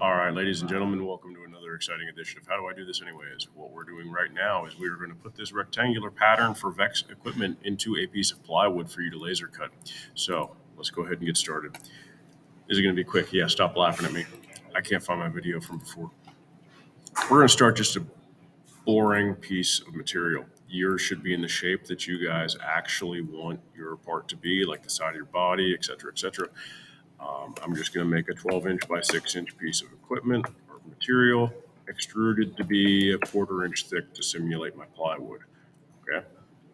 All right, ladies and gentlemen, welcome to another exciting edition of How Do I Do This Anyways? What we're doing right now is we're going to put this rectangular pattern for VEX equipment into a piece of plywood for you to laser cut. So let's go ahead and get started. Is it going to be quick? Yeah, stop laughing at me. I can't find my video from before. We're going to start just a boring piece of material. Yours should be in the shape that you guys actually want your part to be, like the side of your body, etc., etc. I'm just going to make a 12-inch by 6-inch piece of equipment or material, extruded to be a 1/4 inch thick to simulate my plywood. Okay.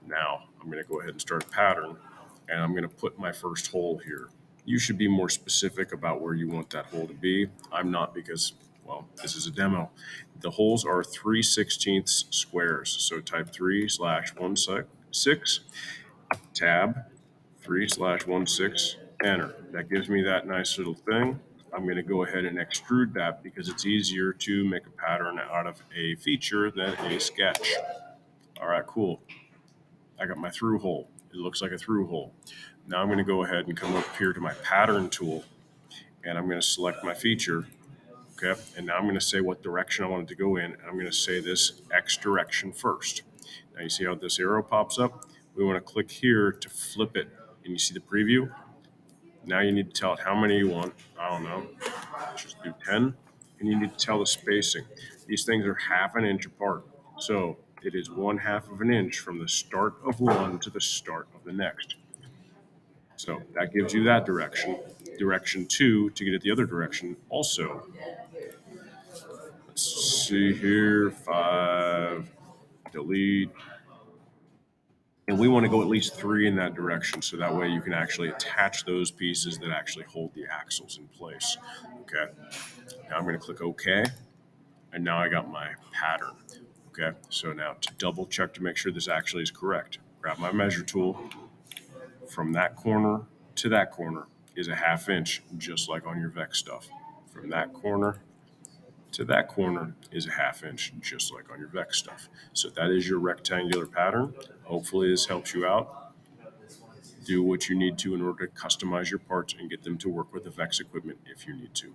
Now I'm going to go ahead and start a pattern, and I'm going to put my first hole here. You should be more specific about where you want that hole to be. I'm not because, well, this is a demo. The holes are 3/16 squares. So type 3/16, tab 3/16, enter. That gives me that nice little thing. I'm going to go ahead and extrude that because it's easier to make a pattern out of a feature than a sketch. All right, cool. I got my through hole. It looks like a through hole. Now I'm going to go ahead and come up here to my pattern tool, and I'm going to select my feature. Okay, and now I'm going to say what direction I want it to go in. And I'm going to say this X direction first. Now you see how this arrow pops up? We want to click here to flip it. And you see the preview? Now you need to tell it how many you want. I don't know. Let's just do 10. And you need to tell the spacing. These things are 1/2 inch apart. So it is 1/2 inch from the start of one to the start of the next. So that gives you that direction. Direction 2 to get it the other direction also. Let's see here. 5. Delete. And we want to go at least 3 in that direction, so that way you can actually attach those pieces that actually hold the axles in place. Okay. Now I'm going to click OK, and now I got my pattern. Okay. So now to double check to make sure this actually is correct, grab my measure tool. From that corner to that corner is a 1/2 inch, just like on your VEX stuff. From that corner to that corner is a 1/2 inch, just like on your VEX stuff. So that is your rectangular pattern. Hopefully this helps you out. Do what you need to in order to customize your parts and get them to work with the VEX equipment if you need to.